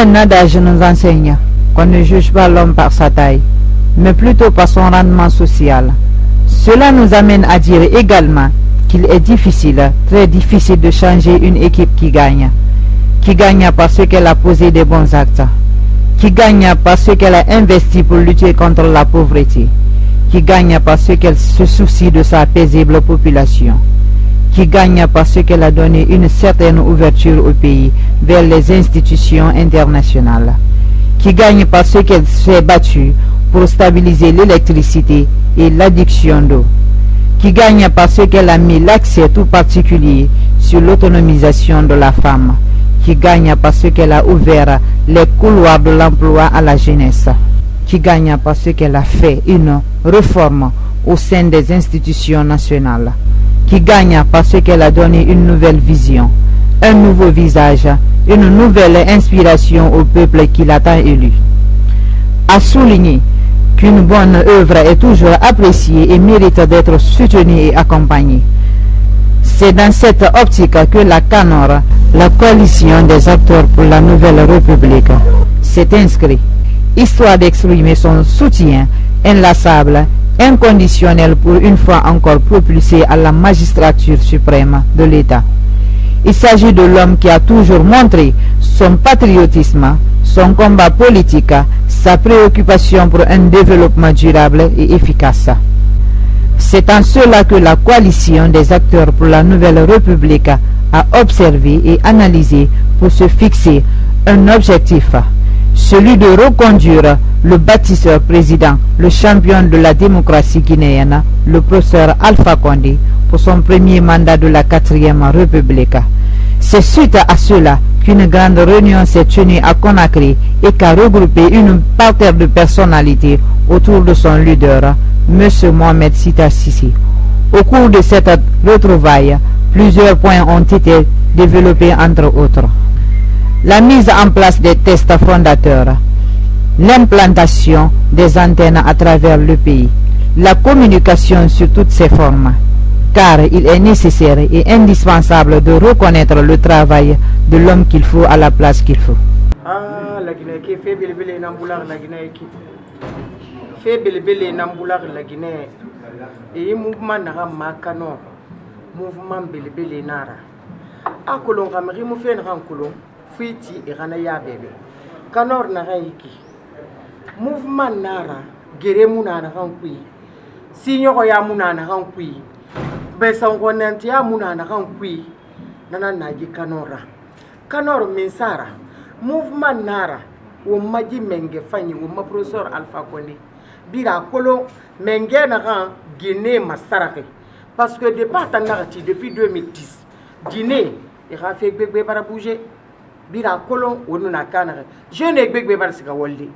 Un adage nous enseigne qu'on ne juge pas l'homme par sa taille, mais plutôt par son rendement social. Cela nous amène à dire également qu'il est difficile, très difficile de changer une équipe qui gagne parce qu'elle a posé des bons actes, qui gagne parce qu'elle a investi pour lutter contre la pauvreté, qui gagne parce qu'elle se soucie de sa paisible population, qui gagne parce qu'elle a donné une certaine ouverture au pays vers les institutions internationales, qui gagne parce qu'elle s'est battue pour stabiliser l'électricité et l'adduction d'eau, qui gagne parce qu'elle a mis l'accès tout particulier sur l'autonomisation de la femme, qui gagne parce qu'elle a ouvert les couloirs de l'emploi à la jeunesse, qui gagne parce qu'elle a fait une réforme au sein des institutions nationales, qui gagne parce qu'elle a donné une nouvelle vision, un nouveau visage, une nouvelle inspiration au peuple qui l'a tant élu. À souligner qu'une bonne œuvre est toujours appréciée et mérite d'être soutenue et accompagnée. C'est dans cette optique que la CANOR, la coalition des acteurs pour la nouvelle République, s'est inscrite, histoire d'exprimer son soutien inlassable, inconditionnel pour une fois encore propulsé à la magistrature suprême de l'État. Il s'agit de l'homme qui a toujours montré son patriotisme, son combat politique, sa préoccupation pour un développement durable et efficace. C'est en cela que la coalition des acteurs pour la nouvelle République a observé et analysé pour se fixer un objectif, celui de reconduire le bâtisseur président, le champion de la démocratie guinéenne, le professeur Alpha Condé, pour son premier mandat de la 4e République. C'est suite à cela qu'une grande réunion s'est tenue à Conakry et qu'a regroupé une parterre de personnalités autour de son leader, M. Mohamed Sita Sissi. Au cours de cette retrouvaille, plusieurs points ont été développés entre autres. La mise en place des tests fondateurs, l'implantation des antennes à travers le pays, la communication sur toutes ses formes, car il est nécessaire et indispensable de reconnaître le travail de l'homme qu'il faut à la place qu'il faut. Ah, la Guinée qui fait belbele nambular la Guinée qui fait belbele nambular la Guinée et mouvement nara makano mouvement belbele nara a kolon kamri mu fe nara kolon fiti e kana ya bebe kanor nara yiki mouvement nara gere mu nara kan kui sinyo ya mu nara kan kui besan konenti ya mu nara kan kui nana naji kanora kanor minsara mouvement nara o maji menge fanyi o ma professeur Alpha Condé bira kolo menge nara Guinée masarake parce que depuis 2010 Guinée il a fait bébé para bouger bira kolo onu na kanare jeune bébé para sika wolde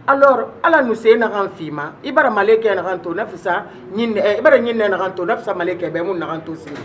alors ala nous c'est na ran fima ibara maleke na ran to nafsa nyinne ibara nyinne na ran to nafsa maleke be mun na ran to siri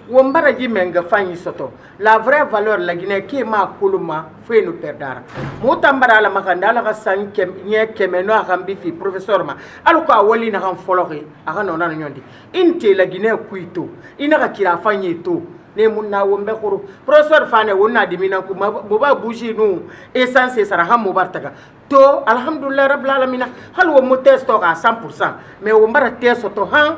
wombara ji menga fanyi soto la vraie valeur la Guinée qui ma koluma fe nous perdara mutambara la makandala ka sanke nye kemeno akambi fi professeur ma aluko wali na ran folori aka nona nyondi inte la Guinée kuito ina ka kira fanyi to ne munna wombe khuru professeur fane wonna dimina ku boba bougie nous essence sara ham mubartaka to alhamdulillah rabbil alamin hal wo testo à 100% mais wombara testo to han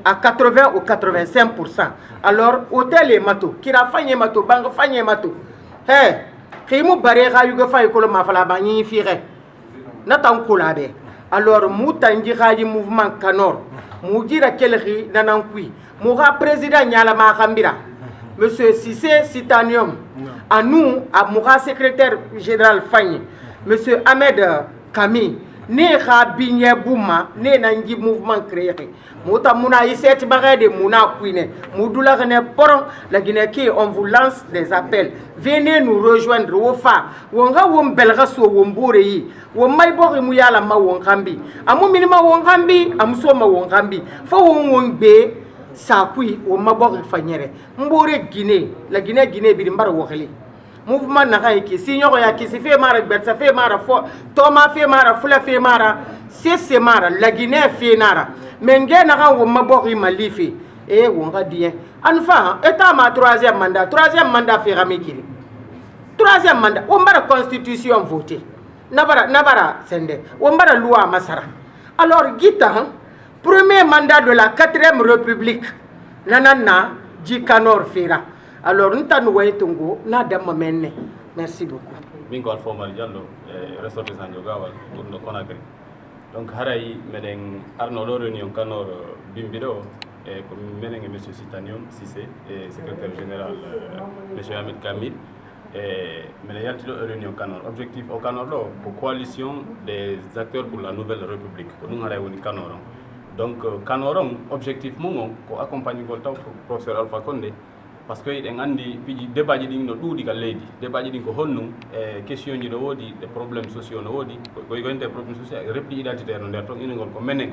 à 80 ou 85%. Alors, hôtel et mato, qui a fait mato, banque fait mato. Hey, qui m'a barré à Yuga Faïkolo Mafala Bani Fire. N'attend Kolabe. Alors, Moutangi Raji Mouvement Canor, Moudira Kelri Nanankui, Moura Président Nyala Mahambira, Monsieur Sissé Citanium, à nous, à Moura Secrétaire Général Fagny, Monsieur Ahmed Kami. Ne Rabinya Bouma, ne Nangi mouvement créé. Mouta Mouna Isset Barade Mouna Quine, Moudoula René Poron, la Guinée qui on vous lance des appels. Venez nous rejoindre au fa. Wonga wom belraso wombore Womaibori Mouyala ma wongambi. Amu minima wongambi, Amsoma wongambi. Fo wongbe, Sakui, Womabori Fanyere. Mbore Guinée, la Guinée Birimbar Wokeli. Mouvement n'a qui signor ya qui se fait mara ça fait mara Thomas fait mara Fula fait mara c'est mara la Guinée fait nara menge na wo mabori malifi et on va dire enfin état ma troisième mandat fait ramikiri troisième mandat on bara constitution voté nabara sende on bara loi masara alors gita premier mandat de la 4e république nanana ji Kanor fera alors ntanu waytungo na damma menne merci beaucoup bingo Alpha Mari Diallo ressortissant Jogawal pour no Conakry donc haray meden arno do réunion Kanor bimbido ko menen monsieur Sitanium Cissé et secrétaire général monsieur Ahmed Kamil menen yalti do réunion Kanor objectif au Kanor do pour coalition des acteurs pour la nouvelle république ko dum haray woni Kanor donc Kanoron objectif mon ko accompagner gol taw professeur Alpha Condé parce que en andi piji débat ji no duudi ka leydi débat ji ko honnu question ji do wodi des problèmes sociaux no wodi ko gonte problème social repli identitaire no der ton inigol ko menen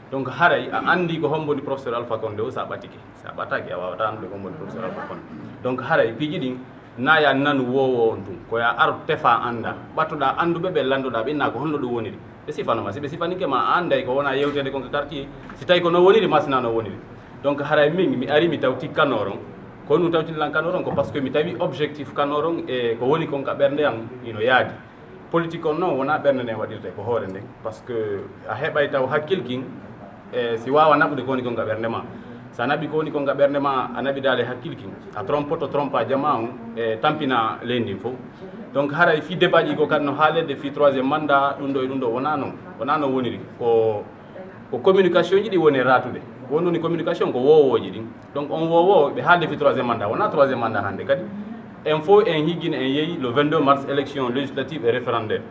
donc haray a andi ko hombodi professeur Alpha Condé o sa batiki a wawata ande ko hombodi professeur Alpha Condé donc haray piji din naya nanu wowo on dum ko ya ar tefa anda batuda andube be landuda be na ko honno do woniri be sifano ma be sifani ke ma anday ko wona yewtede ko quartier si tay ko no woniri masina no woniri donc haray min mi ari mi tawti Kanoron ko nu tawti lan Kanoron ko parce que mi tawi objectif Kanoron e ko woni kon ka bernde am ino yaadi politique on non wona bernde ne wadirte ko hoore ndek parce que a hebay taw hakkilkin si wawa nabude ko woni kon ka bernde ma sa nabi ko woni kon ka bernde ma anabi dale hakkilkin a trompoto trompa jama on e tampina lendi fo donc haray fi débat ji ko kadno haalede fi 3e mandat dum do wona non woniri ko communication ji di woni ratude wononi communication ko wowoji din donc on wowo be haalde fi 3e mandat wona 3e mandat hande kadi en fo en higine en yeyi le 22 mars élection législative et référendaire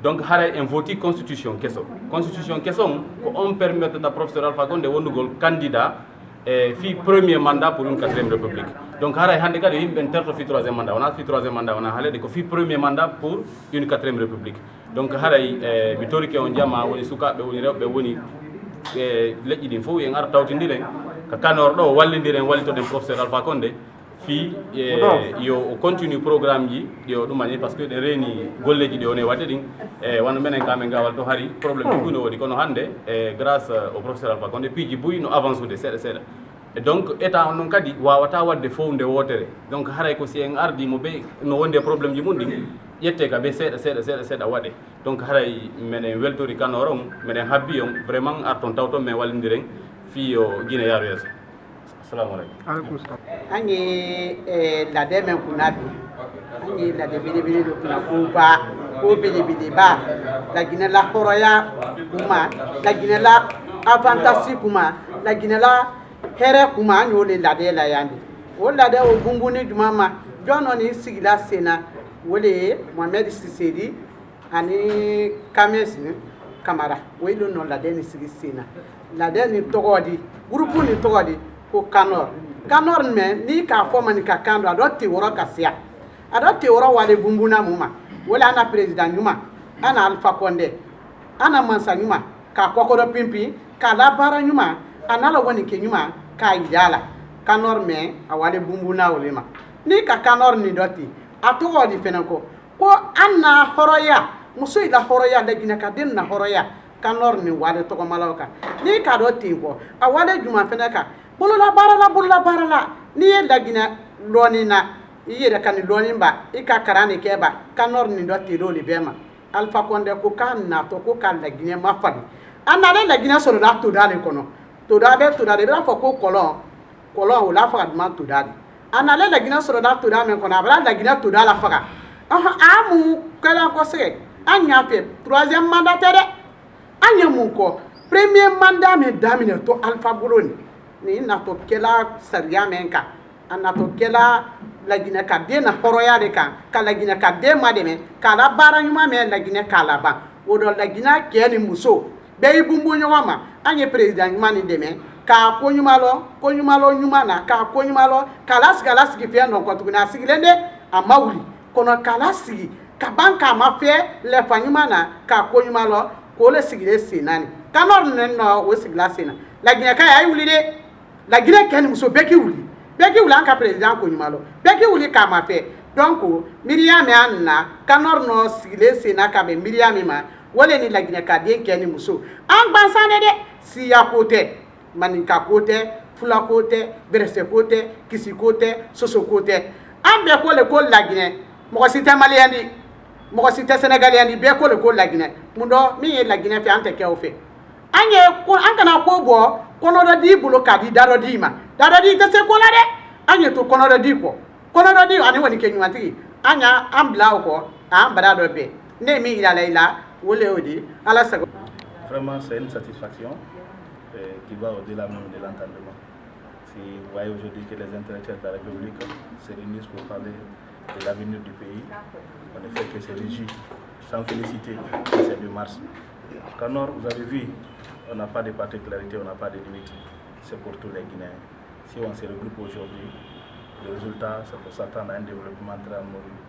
donc haray en voti constitution kesso ko on permettre da professeur Alpha Condé wondugol candidat fi premier mandat pour une 4e république donc haray hande kadi yimɓe terto fi 3e mandat wona fi 3e mandat wona haalede ko fi premier mandat pour une 4e république donc haray mi torike on jama woni sukaɓe woni rewɓe woni leƴƴi ɗin fof en ara tawtidiren ko Kanor ɗo wallidiren wallitoden professeur Alpha Condé fi yo o continue programme ji ɗi o ɗumani par ce que ɗe reeni golleji ɗi one wadde ɗin wano menen kamen gawal to hari probléme ɗi ɗuno waɗi kono hande grâce au professeur Alpha Condé piiji buyi no avance ude seeɗa et donc état on noon kadi wawata wadde fof nde wotere donc haray ko si en ardi mo ɓe no wonde probléme ji mum ɗin ƴette ka ɓe seeɗa waɗe donc haray menen weltori Kanor on minen habbi on vraiment arton taw toon min wallidiren fi o guine yaaru yeeso assalamu aleykum angi lade men kunabi angi lade bili do kuna ko bili ba la guine la horoya kuma la guine la avantage kuma la guine la here kuma anyi ole lade la yandi o lade o bumbuni jumama jono ni sigila sena wole Mohamed Sisedi ani Kames Kamara welo no lade ni sigi sena lade ni togodi groupe ni togodi ko Kanor men ni ka fo man ka kando adotti woro kasia adotti woro wale bumbuna muma wala ana president nyuma ana Alpha Condé ana mansa nyuma ka kokoro pimpi ka la bara nyuma ana la woni ke nyuma ka idala Kanor men awale bumbuna wolema ni ka Kanor ni dotti atogodi fenako ko anna horoya muso ila horoya da gina ka den na horoya Kanor ni wale to ko malawka ni ka dotti ko awale juma fenaka bolola barala ni ye lagina loni na yere kan loni ba ika karani keba Kanor ni dotti loli bema Alpha Condé ko kan na to ko kan lagina mafadi anale lagina soro la to dale kono to dale bra fo ko kolon wala fa adma to dale anale lagina soro la to dale kono abra lagina to dala faga amu kala ko se anya pe 3e mandat tere anya mu ko premier mandat me damine to Alpha Boloni ni nato kela sariya men kan anato kela lagina ka den na horoya de kan ka lagina ka den ma de men ka la bara nyuma men lagina ka la ba o do lagina keni muso be ibumbu nyoma ma anye president nyuma ni de men ka ko nyuma lo nyuma na ka ko nyuma lo kala sigi fe no ko tuguna sigilende amawuli kono kala sigi ka banka ma fe le fa nyuma na ka ko nyuma lo ko le sigile sinani Kanor no o sigila sina lagina ka ay wuli de la Guinée keni muso beki wuli anka president ko nyumalo beki wuli ka ma fe donc Miriam anna Kanor no sigile sena ka be Miriam ma wole ni la Guinée ka den keni muso an bansane de siya kote maninka kote fula kote berese kote kisi kote soso kote an be ko le ko la Guinée mɔgɔ si tɛ maliyɛn di mɔgɔ si tɛ sénégalien di bɛɛ ko de ko laginɛ mun dɔ min ye laginɛ fɛ an tɛ kɛ o fɛ an kana ko bɔ kɔnɔ dɔ d'i bolo k'a di da dɔ d'i ma da dɔ di tɛ se ko la dɛ an ye to kɔnɔ dɔ di kɔ kɔnɔ dɔ di ani kɔni kɛ ɲumantigi an y'a an bila o kɔ k'an bara dɔ bɛn ne ye min yira la i la o le y'o di ala sago. Vraiment, c'est une satisfaction qui va au-delà même de l'entendement. Si vous voyez aujourd'hui que les intellectuels de la République se réunissent pour parler de l'avenir du pays, on ne fait que se réjouir, sans féliciter, c'est le mars. Kanor, vous avez vu, on n'a pas de particularité, on n'a pas de limite. C'est pour tous les Guinéens. Si on se regroupe aujourd'hui, le résultat, c'est pour s'attendre à un développement très harmonieux.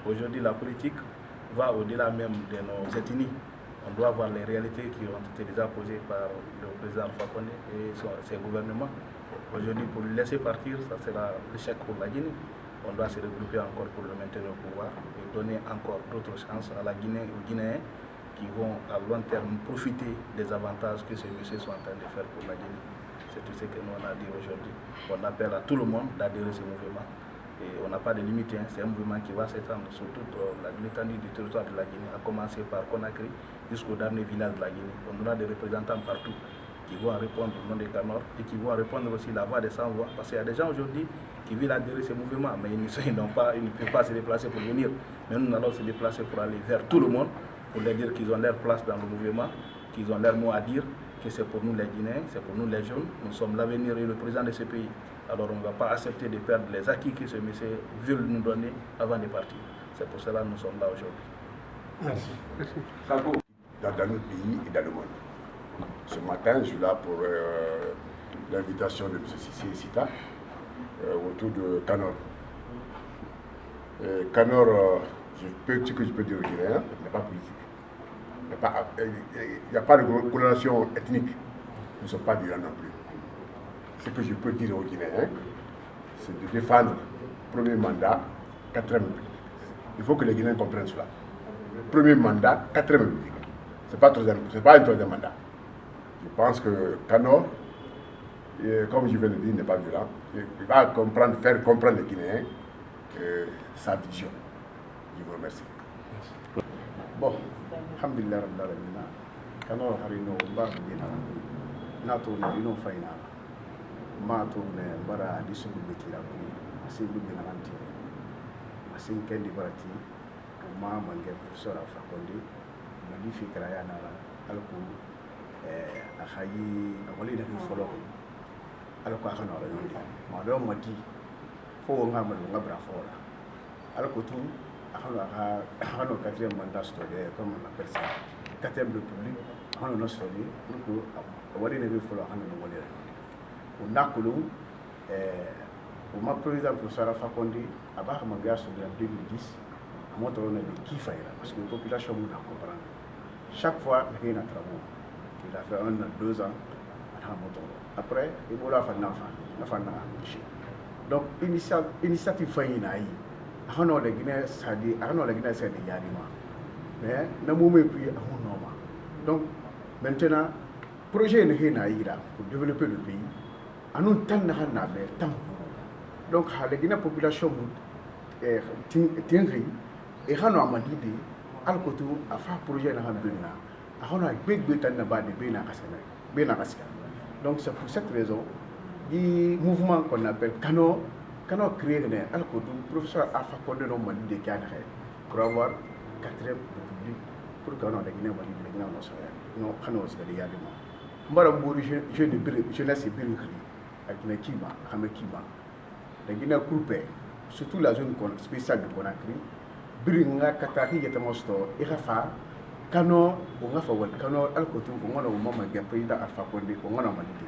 Aujourd'hui, la politique va au-delà même de nos ethnies. On doit voir les réalités qui ont été déjà posées par le président Alpha Condé et ses gouvernements. Aujourd'hui, pour le laisser partir, ça sera l'échec pour la Guinée. On doit se regrouper encore pour le maintenir au pouvoir et donner encore d'autres chances à la Guinée et aux Guinéens qui vont à long terme profiter des avantages que ces messieurs sont en train de faire pour la Guinée. C'est tout ce que nous on a dit aujourd'hui. On appelle à tout le monde d'adhérer à ce mouvement. Et on n'a pas de limite, hein. C'est un mouvement qui va s'étendre sur toute l'étendue du territoire de la Guinée, à commencer par Conakry jusqu'au dernier village de la Guinée. On aura des représentants partout qui vont répondre au nom des Kanor et qui vont répondre aussi la voix des sans-voix. Parce qu'il y a des gens aujourd'hui qui veulent adhérer à ce mouvement, mais ils ne peuvent pas se déplacer pour venir. Mais nous allons se déplacer pour aller vers tout le monde, pour leur dire qu'ils ont leur place dans le mouvement, qu'ils ont leur mot à dire, que c'est pour nous les Guinéens, c'est pour nous les jeunes, nous sommes l'avenir et le président de ce pays. Alors on ne va pas accepter de perdre les acquis que ce monsieur veut nous donner avant de partir. C'est pour cela que nous sommes là aujourd'hui. Merci. Dans notre pays et dans le monde. Ce matin, je suis là pour l'invitation de M. Sissi et Sita autour de Kanor. Kanor, ce que je peux dire aux Guinéens, n'est pas politique. Il n'y a pas de coloration ethnique. Nous ne sommes pas violents non plus. Ce que je peux dire aux Guinéens, c'est de défendre le premier mandat, 4e République. Il faut que les Guinéens comprennent cela. Premier mandat, 4e République. Ce n'est pas un troisième mandat. Je pense que Kanor, comme je viens de dire, n'est pas violent. Il va faire comprendre les Guinéens sa vision. Je vous remercie. Bon, alhamdulillah rabbil alamin. Kanor harino mbar dina nato no faina. Mato ne bara disugu betira ko asi dubbe na anti. Asi kendi barati ma mange professeur Alpha Condé mali fikra ya na alko akhayi awali da folo alko akhana ra yondi ma do mati fo nga ma do ngabra fola alko tu akhano 4e mandat story comme on appelle ça 4e république akhano no story pour que awali ne folo akhano no wala o nakulu o ma président professeur Alpha Condé aba ma gars en 2010 à moto on a des kifaira parce que la population nous comprend chaque fois il y a des travaux il a fait 1 an 2 ans à moto après il voulait faire l'enfant donc initiative faina yi akhano le Guinée sadi akhano le Guinée sadi yarima mais na mo me puis akhano donc maintenant projet ne hena ira pour développer le pays anou tan na na be tan donc la Guinée population tingri et khano amadide alkotu afa projet na habina akhano gbegbe tan na ba de be na kasika donc c'est pour cette raison du mouvement qu'on appelle Kanor créé un alkotu professeur Alpha Condé no mali de Canada pour avoir 4e république pour que la Guinée mali de Guinée no khano c'est de yadima mbara mbori jeunesse biru avec Kima Hamekima la Guinée coupée surtout la zone spéciale de Conakry biringa kataki yetamosto irafa Kanor o ngafa wal Kanor alkotu ko ngona o mama ge président Alpha Condé ko ngona malidi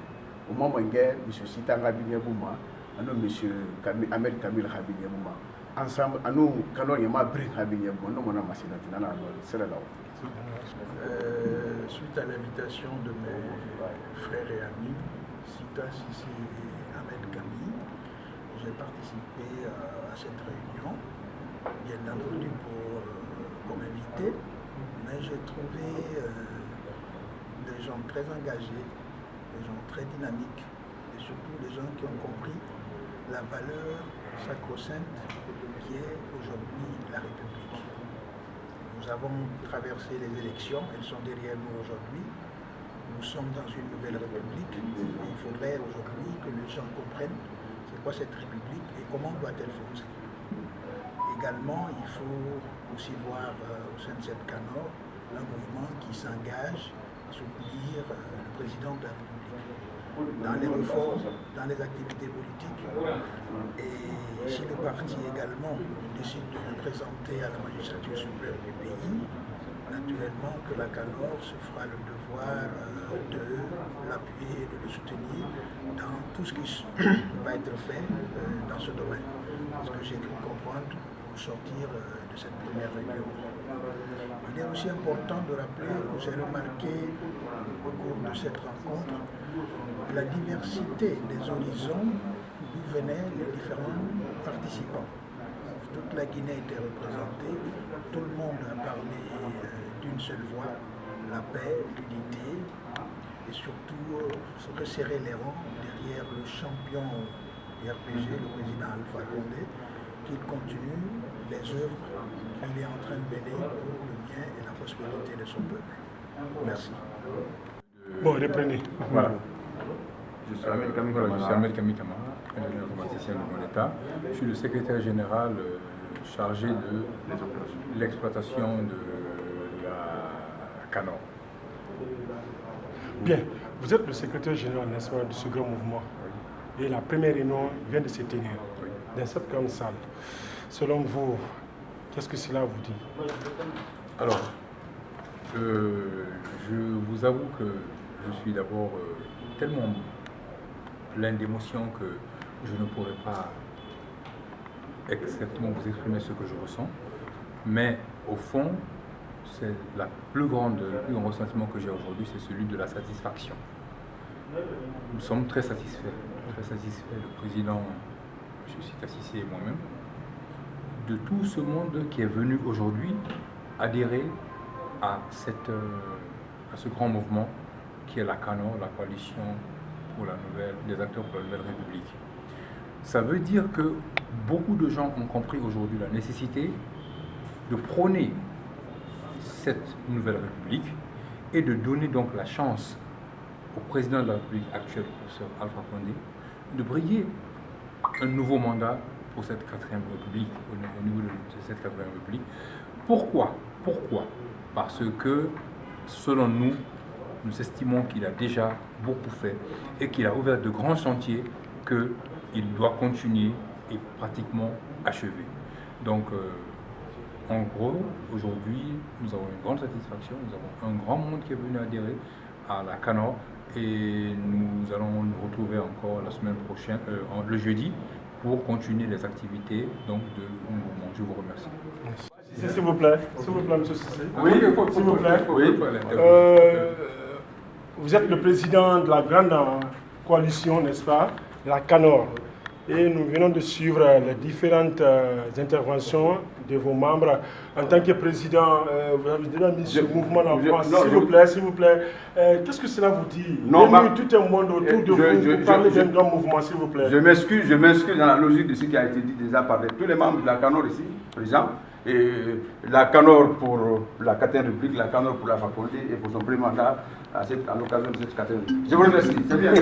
o mama ge monsieur Sita Ngabinya Bouma ano monsieur Ahmed Kamil Habinya Bouma ensemble ano Kanor yama bring Habinya Bouma no mona masina tinana c'est là suite à l'invitation de mes frères et amis Sita Sissi et Ahmed Kamil, j'ai participé à cette réunion, bien entendu comme invité, mais j'ai trouvé des gens très engagés, des gens très dynamiques et surtout des gens qui ont compris la valeur sacro-sainte qui est aujourd'hui la République. Nous avons traversé les élections, elles sont derrière nous aujourd'hui. Nous sommes dans une nouvelle République et il faudrait aujourd'hui que les gens comprennent c'est quoi cette République et comment doit-elle fonctionner. Également, il faut aussi voir au sein de cette CANOR un mouvement qui s'engage à soutenir le président de la République dans les réformes, dans les activités politiques. Et si le parti également décide de le présenter à la magistrature suprême du pays, naturellement que la CANOR se fera le devoir de l'appuyer et de le soutenir dans tout ce qui va être fait dans ce domaine. Parce que j'ai cru comprendre au sortir de cette première réunion. Il est aussi important de rappeler que j'ai remarqué au cours de cette rencontre la diversité des horizons d'où venaient les différents participants. Toute la Guinée était représentée, tout le monde a parlé d'une seule voix, la paix, l'unité, et surtout se resserrer les rangs derrière le champion du RPG, le président Alpha Condé, qu'il continue les œuvres qu'il est en train de mener pour le bien et la prospérité de son peuple. Merci. Bon, reprenez. Voilà. Je suis Ahmed Kami Kamara, ingénieur informaticien de mon État. Je suis le secrétaire général chargé de l'exploitation de la CANOR. Bien, vous êtes le secrétaire général, n'est-ce pas, de ce grand mouvement. Et la première réunion vient de se tenir dans cette grande salle. Selon vous, qu'est-ce que cela vous dit? Alors, je vous avoue que je suis d'abord tellement plein d'émotions que je ne pourrais pas exactement vous exprimer ce que je ressens. Mais au fond, c'est le plus grand ressentiment que j'ai aujourd'hui, c'est celui de la satisfaction. Nous sommes très satisfaits, le président, M. Sita Cissé et moi-même, de tout ce monde qui est venu aujourd'hui adhérer à ce grand mouvement qui est la CANOR, la coalition pour des acteurs pour la nouvelle République. Ça veut dire que beaucoup de gens ont compris aujourd'hui la nécessité de prôner cette nouvelle République et de donner donc la chance au président de la République actuel, le professeur Alpha Condé, de briller un nouveau mandat pour cette 4e République, au niveau de cette 4e République. Pourquoi? Parce que, selon nous, nous estimons qu'il a déjà beaucoup fait et qu'il a ouvert de grands chantiers qu'il doit continuer et pratiquement achever. Donc, en gros, aujourd'hui, nous avons une grande satisfaction, nous avons un grand monde qui est venu adhérer à la CANOR et nous allons nous retrouver encore la semaine prochaine, le jeudi, pour continuer les activités donc, de mouvement. Je vous remercie. S'il vous plaît, M. Cissé. Oui, s'il vous plaît. Oui. Vous êtes le président de la grande coalition, n'est-ce pas, la CANOR. Et nous venons de suivre les différentes interventions de vos membres. En tant que président, vous avez déjà mis ce mouvement en place. S'il vous plaît, qu'est-ce que cela vous dit? Non, tout un monde autour de vous pour parler d'un grand mouvement, s'il vous plaît. Je m'excuse dans la logique de ce qui a été dit déjà par tous les membres de la CANOR ici, présents. Et la CANOR pour la 4e République, la CANOR pour la Faculté et pour son premier mandat à l'occasion de cette 4e République. Je vous remercie. C'est bien.